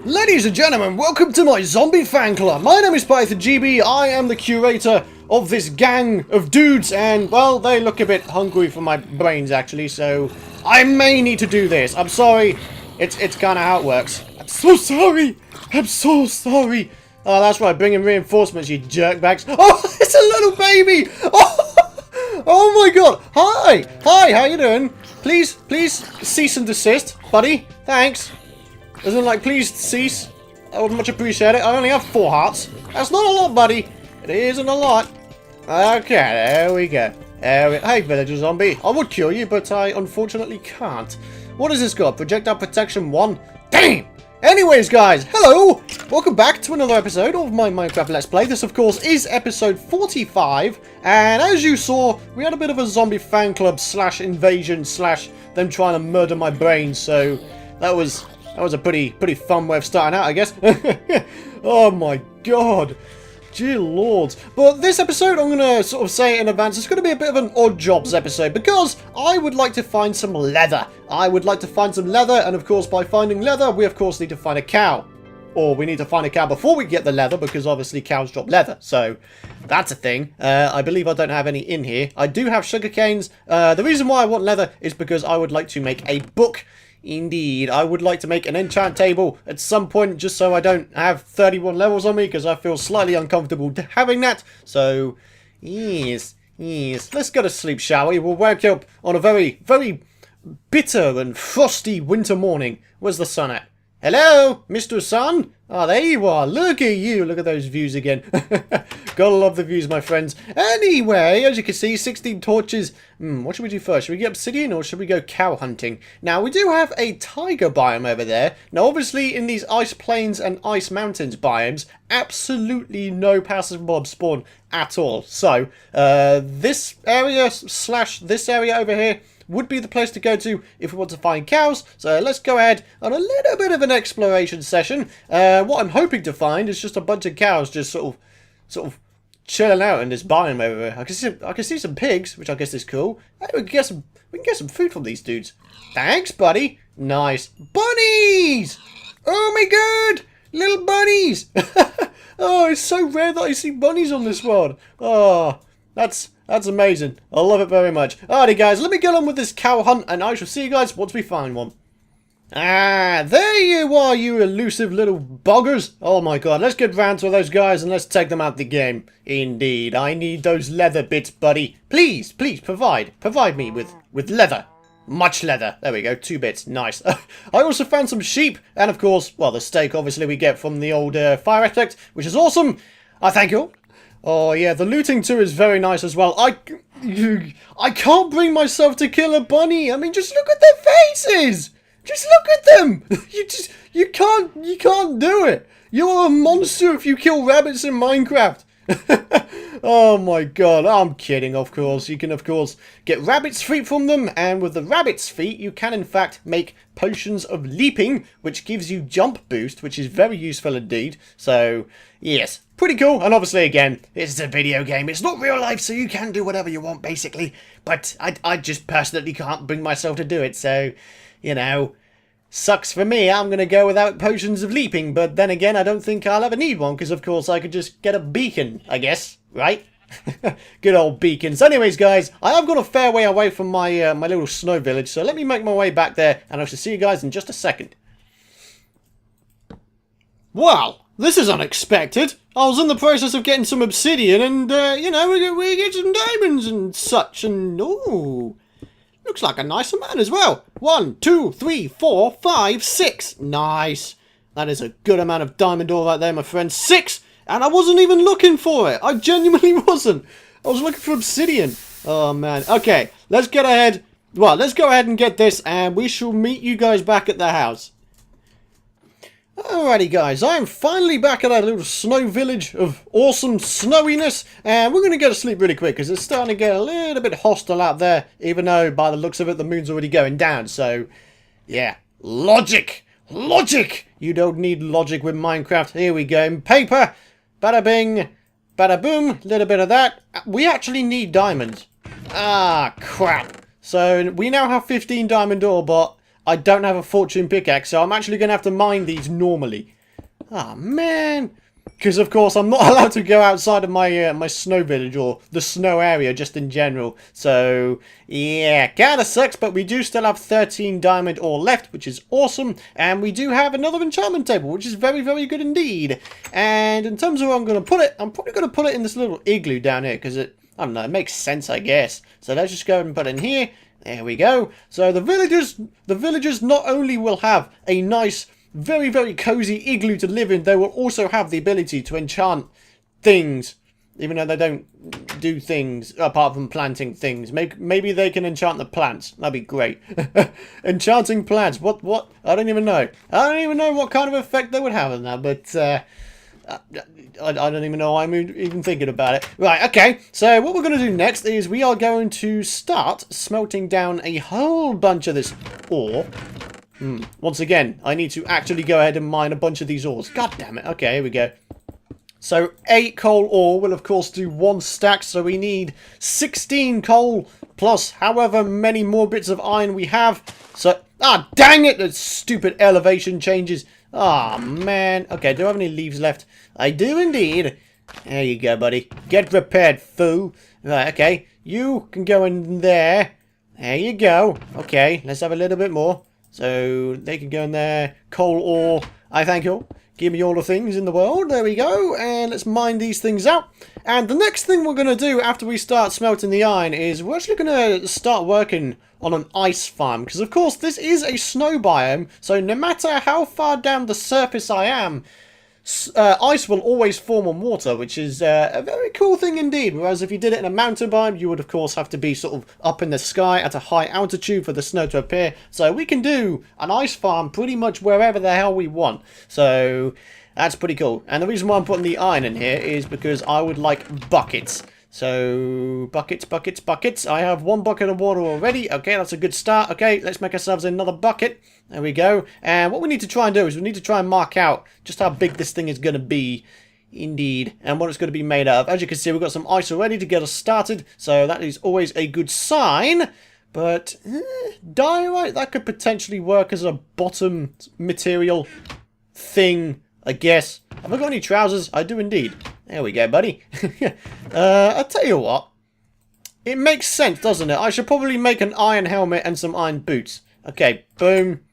Ladies and gentlemen, welcome to my zombie fan club. My name is PythonGB. I am the curator of this gang of dudes, and, well, they look a bit hungry for my brains, actually, so I may need to do this. I'm sorry. It's kind of how it works. I'm so sorry. I'm so sorry. Oh, that's right. Bring in reinforcements, you jerkbags. Oh, it's a little baby. Oh my god. Hi. Hi, how you doing? Please cease and desist, buddy. Thanks. Isn't it like, please cease? I would much appreciate it. I only have 4 hearts. That's not a lot, buddy. It isn't a lot. Okay, there we go. Hey, villager zombie. I would cure you, but I unfortunately can't. What has this got? Projectile protection 1? Damn! Anyways, guys, hello! Welcome back to another episode of my Minecraft Let's Play. This, of course, is episode 45. And as you saw, we had a bit of a zombie fan club slash invasion slash them trying to murder my brains. So that was a pretty fun way of starting out, I guess. Oh my god. Dear lord. But this episode, I'm going to sort of say in advance, it's going to be a bit of an odd jobs episode because I would like to find some leather. I would like to find some leather, and of course by finding leather, we of course need to find a cow. Or we need to find a cow before we get the leather, because obviously cows drop leather. So that's a thing. I believe I don't have any in here. I do have sugar canes. The reason why I want leather is because I would like to make a book. Indeed, I would like to make an enchant table at some point, just so I don't have 31 levels on me, because I feel slightly uncomfortable having that. So, yes, let's go to sleep, shall we? We'll wake up on a very, very bitter and frosty winter morning. Where's the sun at? Hello, Mr. Sun? Oh, there you are. Look at you. Look at those views again. Gotta love the views, my friends. Anyway, as you can see, 16 torches. What should we do first? Should we get obsidian or should we go cow hunting? Now, we do have a tiger biome over there. Now, obviously, in these ice plains and ice mountains biomes, absolutely no passive mobs spawn at all. So, this area slash this area over here would be the place to go to if we want to find cows. So let's go ahead on a little bit of an exploration session. What I'm hoping to find is just a bunch of cows just sort of chilling out in this biome over here. I can see some pigs, which I guess is cool. Hey, we can get some food from these dudes. Thanks, buddy. Nice. Bunnies! Oh my god! Little bunnies! Oh, it's so rare that I see bunnies on this world. Oh, that's amazing. I love it very much. Alrighty, guys, let me get on with this cow hunt, and I shall see you guys once we find one. Ah, there you are, you elusive little buggers. Oh my god, let's get round to those guys and let's take them out the game. Indeed, I need those leather bits, buddy. Please, provide me with leather. Much leather. There we go, 2 bits. Nice. I also found some sheep, and of course, well, the steak obviously we get from the old fire aspect, which is awesome. I thank you. Oh yeah, the looting too is very nice as well. I can't bring myself to kill a bunny. I mean, just look at their faces. Just look at them. You can't do it. You're a monster if you kill rabbits in Minecraft. Oh my god, I'm kidding, of course. You can, of course, get rabbit's feet from them, and with the rabbit's feet, you can, in fact, make potions of leaping, which gives you jump boost, which is very useful indeed. So, yes, pretty cool. And obviously, again, it's a video game. It's not real life, so you can do whatever you want, basically. But I just personally can't bring myself to do it, so, you know, sucks for me. I'm going to go without potions of leaping, but then again, I don't think I'll ever need one, because of course I could just get a beacon, I guess, right? Good old beacons. Anyways, guys, I have got a fair way away from my my little snow village, so let me make my way back there, and I shall see you guys in just a second. Wow, this is unexpected. I was in the process of getting some obsidian, and, you know, we get some diamonds and such, and, ooh, looks like a nice amount as well. 1, 2, 3, 4, 5, 6. Nice. That is a good amount of diamond ore right there, my friend. 6! And I wasn't even looking for it. I genuinely wasn't. I was looking for obsidian. Oh, man. Okay, let's get ahead. Well, let's go ahead and get this, and we shall meet you guys back at the house. Alrighty, guys. I am finally back at our little snow village of awesome snowiness, and we're going to go to sleep really quick, because it's starting to get a little bit hostile out there, even though, by the looks of it, the moon's already going down. So, yeah. Logic! Logic! You don't need logic with Minecraft. Here we go. Paper! Bada bing, bada boom, little bit of that. We actually need diamonds. Ah, crap. So we now have 15 diamond ore, but I don't have a fortune pickaxe, so I'm actually going to have to mine these normally. Ah, man. Because, of course, I'm not allowed to go outside of my my snow village or the snow area just in general. So, yeah, kind of sucks, but we do still have 13 diamond ore left, which is awesome. And we do have another enchantment table, which is very, very good indeed. And in terms of where I'm going to put it, I'm probably going to put it in this little igloo down here because I don't know, it makes sense, I guess. So let's just go ahead and put it in here. There we go. So the villagers not only will have a nice, very, very cozy igloo to live in, they will also have the ability to enchant things, even though they don't do things apart from planting things. Maybe they can enchant the plants. That'd be great. Enchanting plants. What? I don't even know. I don't even know what kind of effect they would have on that, but I don't even know why I'm even thinking about it. Right, okay. So what we're going to do next is we are going to start smelting down a whole bunch of this ore. Once again, I need to actually go ahead and mine a bunch of these ores. God damn it. Okay, here we go. So 8 coal ore will of course do 1 stack, so we need 16 coal plus however many more bits of iron we have. So, ah, dang it, the stupid elevation changes. Ah, man. Okay, do I have any leaves left? I do indeed. There you go, buddy. Get prepared, fool. Right, okay. You can go in there. There you go. Okay, let's have a little bit more. So, they can go in there. Coal ore. I thank you. Give me all the things in the world. There we go. And let's mine these things out. And the next thing we're going to do after we start smelting the iron is we're actually going to start working on an ice farm. Because, of course, this is a snow biome. So, no matter how far down the surface I am, ice will always form on water, which is a very cool thing indeed. Whereas if you did it in a mountain biome, you would, of course, have to be sort of up in the sky at a high altitude for the snow to appear. So, we can do an ice farm pretty much wherever the hell we want. So, that's pretty cool. And the reason why I'm putting the iron in here is because I would like buckets. So, buckets, buckets, buckets. I have 1 bucket of water already. Okay, that's a good start. Okay, let's make ourselves another bucket. There we go. And what we need to try and do is we need to try and mark out just how big this thing is going to be. Indeed. And what it's going to be made of. As you can see, we've got some ice already to get us started. So, that is always a good sign. But, diorite, that could potentially work as a bottom material thing, I guess. Have I got any trousers? I do indeed. There we go, buddy. I'll tell you what. It makes sense, doesn't it? I should probably make an iron helmet and some iron boots. Okay, boom.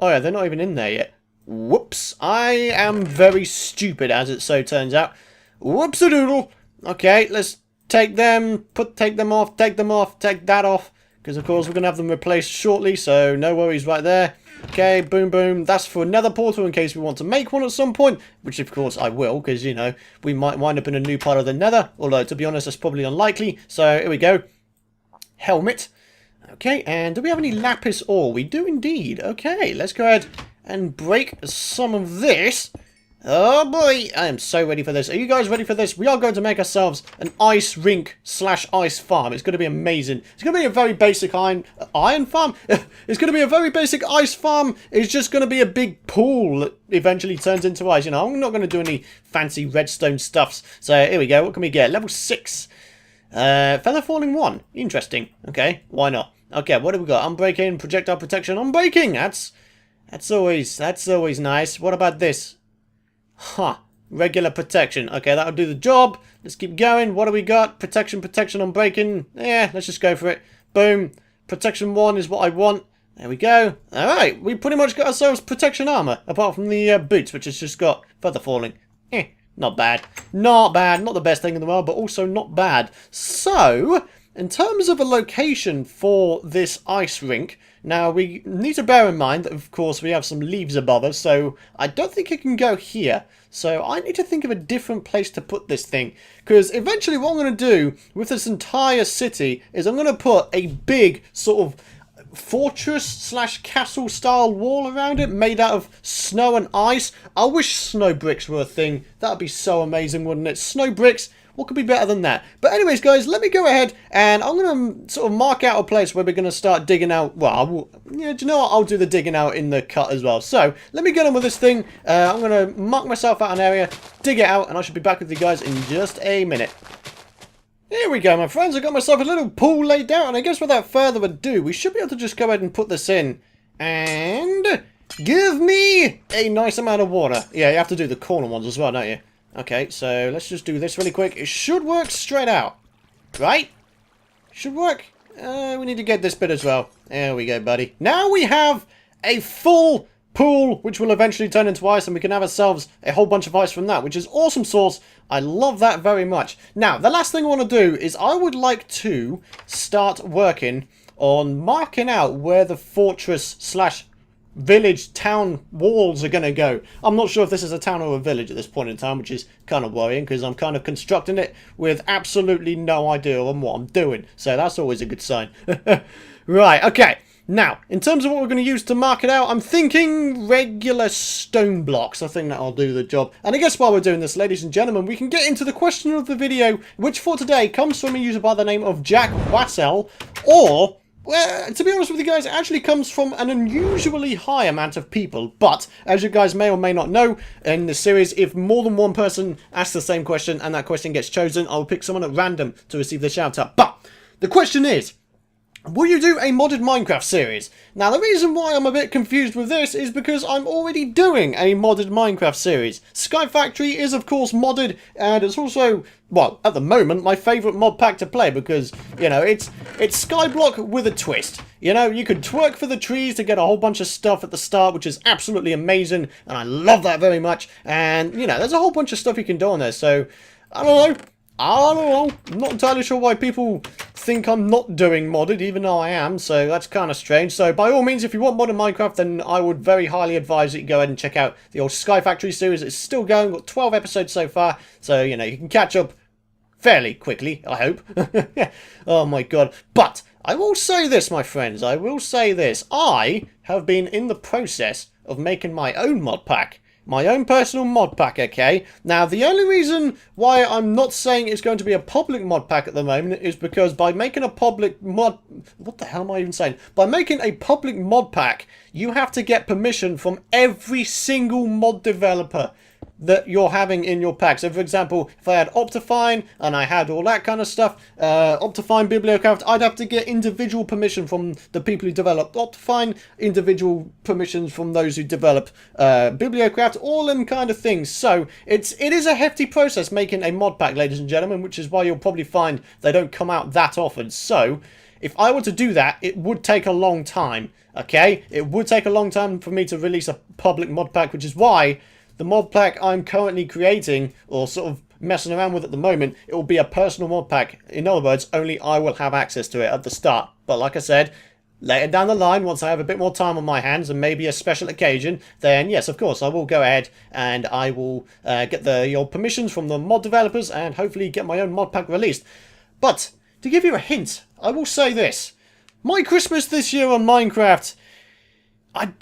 Oh yeah, they're not even in there yet. Whoops. I am very stupid, as it so turns out. Whoops-a-doodle. Okay, let's take them, take them off, take that off. Because, of course, we're going to have them replaced shortly, so no worries right there. Okay, boom, boom. That's for another portal in case we want to make one at some point. Which, of course, I will, because, you know, we might wind up in a new part of the nether. Although, to be honest, that's probably unlikely. So, here we go. Helmet. Okay, and do we have any lapis ore? We do indeed. Okay, let's go ahead and break some of this. Oh boy, I am so ready for this. Are you guys ready for this? We are going to make ourselves an ice rink / ice farm. It's going to be amazing. It's going to be a very basic iron farm. It's going to be a very basic ice farm. It's just going to be a big pool that eventually turns into ice. You know, I'm not going to do any fancy redstone stuffs. So here we go. What can we get? Level 6. Feather falling 1. Interesting. Okay, why not? Okay, what have we got? Unbreaking, projectile protection, unbreaking. That's always nice. What about this? Huh. Regular protection. Okay, that'll do the job. Let's keep going. What do we got? Protection, unbreaking. Yeah, let's just go for it. Boom. Protection 1 is what I want. There we go. Alright, we pretty much got ourselves protection armor. Apart from the boots, which has just got feather falling. Not bad. Not bad. Not the best thing in the world, but also not bad. So, in terms of a location for this ice rink, now we need to bear in mind that, of course, we have some leaves above us, so I don't think it can go here. So I need to think of a different place to put this thing. Because eventually what I'm going to do with this entire city is I'm going to put a big sort of fortress / castle style wall around it made out of snow and ice. I wish snow bricks were a thing. That would be so amazing, wouldn't it? Snow bricks. What could be better than that? But anyways, guys, let me go ahead and I'm going to sort of mark out a place where we're going to start digging out. Well, yeah, do you know what? I'll do the digging out in the cut as well. So, let me get on with this thing. I'm going to mark myself out an area, dig it out, and I should be back with you guys in just a minute. Here we go, my friends. I got myself a little pool laid out, and I guess without further ado, we should be able to just go ahead and put this in. And give me a nice amount of water. Yeah, you have to do the corner ones as well, don't you? Okay, so let's just do this really quick. It should work straight out. Right? Should work. We need to get this bit as well. There we go, buddy. Now we have a full pool, which will eventually turn into ice, and we can have ourselves a whole bunch of ice from that, which is awesome sauce. I love that very much. Now, the last thing I want to do is I would like to start working on marking out where the fortress slash village town walls are going to go. I'm not sure if this is a town or a village at this point in time, which is kind of worrying because I'm kind of constructing it with absolutely no idea on what I'm doing. So that's always a good sign. Right, okay. Now, in terms of what we're going to use to mark it out, I'm thinking regular stone blocks. I think that'll do the job. And I guess while we're doing this, ladies and gentlemen, we can get into the question of the video, which for today comes from a user by the name of Jack Wassell, or, well, to be honest with you guys, it actually comes from an unusually high amount of people. But, as you guys may or may not know, in the series, if more than one person asks the same question and that question gets chosen, I'll pick someone at random to receive the shout out. But, the question is, will you do a modded Minecraft series? Now, the reason why I'm a bit confused with this is because I'm already doing a modded Minecraft series. Sky Factory is, of course, modded, and it's also, well, at the moment, my favourite mod pack to play because, you know, it's Skyblock with a twist. You know, you could twerk for the trees to get a whole bunch of stuff at the start, which is absolutely amazing, and I love that very much. And, you know, there's a whole bunch of stuff you can do on there, so, I don't know. I'm not entirely sure why people think I'm not doing modded, even though I am, so that's kind of strange. So by all means, if you want modded Minecraft, then I would very highly advise that you go ahead and check out the old Sky Factory series. It's still going, got 12 episodes so far, so, you know, you can catch up fairly quickly, I hope. Oh my god. But I will say this, my friends, I will say this. I have been in the process of making my own mod pack. My own personal mod pack, okay? Now, the only reason why I'm not saying it's going to be a public mod pack at the moment is because by making a public mod... What the hell am I even saying? By making a public mod pack, you have to get permission from every single mod developer that you're having in your pack. So, for example, if I had Optifine and I had all that kind of stuff, Optifine, Bibliocraft, I'd have to get individual permission from the people who develop Optifine, individual permissions from those who develop Bibliocraft, all them kind of things. So, it is a hefty process making a mod pack, ladies and gentlemen, which is why you'll probably find they don't come out that often. So, if I were to do that, it would take a long time, okay? It would take a long time for me to release a public mod pack, which is why the mod pack I'm currently creating, or sort of messing around with at the moment, it will be a personal mod pack. In other words, only I will have access to it at the start. But like I said, later down the line, once I have a bit more time on my hands and maybe a special occasion, then yes, of course, I will go ahead and I will get your permissions from the mod developers and hopefully get my own mod pack released. But, to give you a hint, I will say this. My Christmas this year on Minecraft...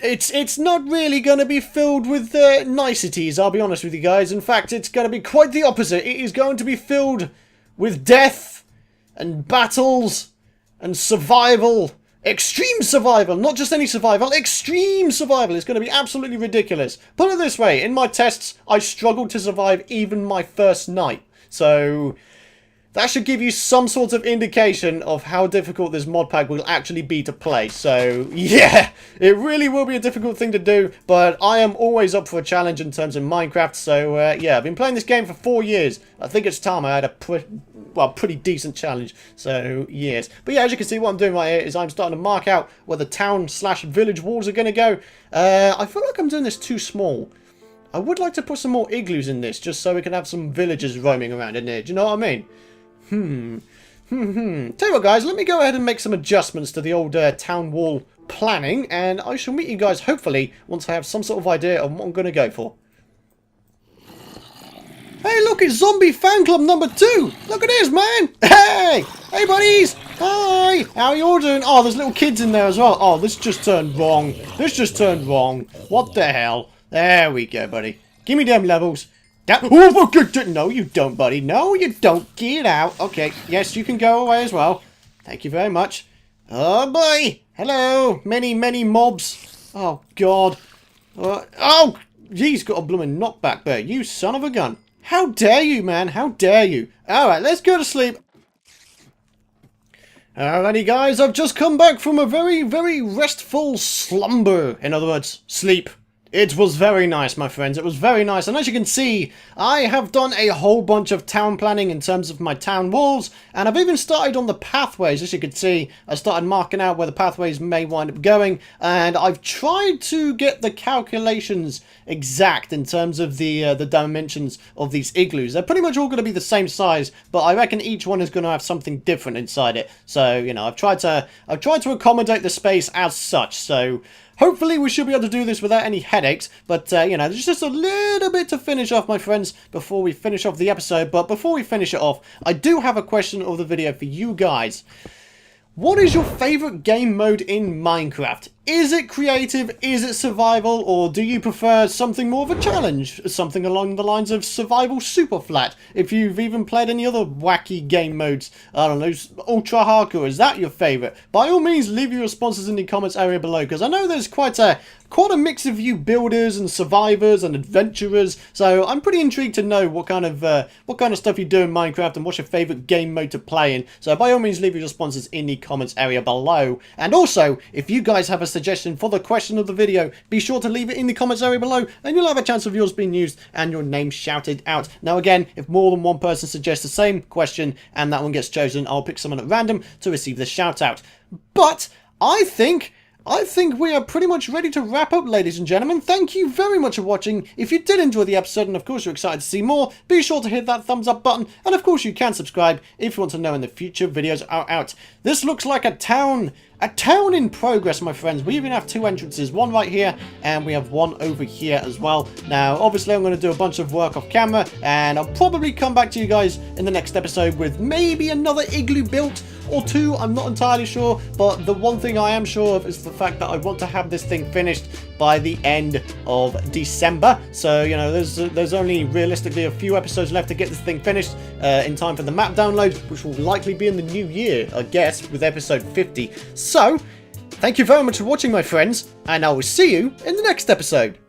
It's not really going to be filled with niceties, I'll be honest with you guys. In fact, it's going to be quite the opposite. It is going to be filled with death and battles and survival. Extreme survival, not just any survival, extreme survival. It's going to be absolutely ridiculous. Put it this way, in my tests, I struggled to survive even my first night. So... that should give you some sort of indication of how difficult this mod pack will actually be to play. So, yeah, it really will be a difficult thing to do, but I am always up for a challenge in terms of Minecraft. So, yeah, I've been playing this game for 4 years. I think it's time I had a pretty decent challenge. So, yes. But yeah, as you can see, what I'm doing right here is I'm starting to mark out where the town slash village walls are going to go. I feel like I'm doing this too small. I would like to put some more igloos in this, just so we can have some villagers roaming around in here. Do you know what I mean? Tell you what, guys, let me go ahead and make some adjustments to the old town wall planning, and I shall meet you guys, hopefully, once I have some sort of idea of what I'm going to go for. Hey, look, it's Zombie Fan Club number 2! Look at this, man! Hey! Hey, buddies! Hi! How are you all doing? Oh, there's little kids in there as well. Oh, this just turned wrong. This just turned wrong. What the hell? There we go, buddy. Give me them levels. Oh, no, you don't, buddy. No, you don't. Get out. Okay, yes, you can go away as well. Thank you very much. Oh, boy. Hello. Many, many mobs. Oh, God. Oh, he's got a blooming knockback there. You son of a gun. How dare you, man? How dare you? All right, let's go to sleep. Alrighty guys, I've just come back from a very, very restful slumber. In other words, sleep. It was very nice, my friends. It was very nice. And as you can see, I have done a whole bunch of town planning in terms of my town walls. And I've even started on the pathways. As you can see, I started marking out where the pathways may wind up going. And I've tried to get the calculations exact in terms of the dimensions of these igloos. They're pretty much all going to be the same size, but I reckon each one is going to have something different inside it. So, you know, I've tried to accommodate the space as such. So hopefully we should be able to do this without any headaches, but, you know, there's just a little bit to finish off, my friends, before we finish off the episode. But before we finish it off, I do have a question of the video for you guys. What is your favourite game mode in Minecraft? Is it creative, is it survival, or do you prefer something more of a challenge? Something along the lines of survival super flat? If you've even played any other wacky game modes, I don't know, ultra hardcore, is that your favourite? By all means, leave your responses in the comments area below, because I know there's quite a mix of you builders and survivors and adventurers, so I'm pretty intrigued to know what kind of stuff you do in Minecraft and what's your favourite game mode to play in. So by all means, leave your responses in the comments area below. And also, if you guys have a suggestion for the question of the video, be sure to leave it in the comments area below and you'll have a chance of yours being used and your name shouted out. Now again, if more than one person suggests the same question and that one gets chosen, I'll pick someone at random to receive the shout out. But I think we are pretty much ready to wrap up, ladies and gentlemen. Thank you very much for watching. If you did enjoy the episode and of course you're excited to see more, be sure to hit that thumbs up button. And of course you can subscribe if you want to know when the future videos are out. This looks like a town in progress, my friends. We even have two entrances, one right here and we have one over here as well. Now, obviously I'm going to do a bunch of work off camera and I'll probably come back to you guys in the next episode with maybe another igloo built or two. I'm not entirely sure, but the one thing I am sure of is the fact that I want to have this thing finished by the end of December. So, you know, there's only realistically a few episodes left to get this thing finished in time for the map download, which will likely be in the new year, I guess, with episode 50. So, thank you very much for watching, my friends, and I will see you in the next episode.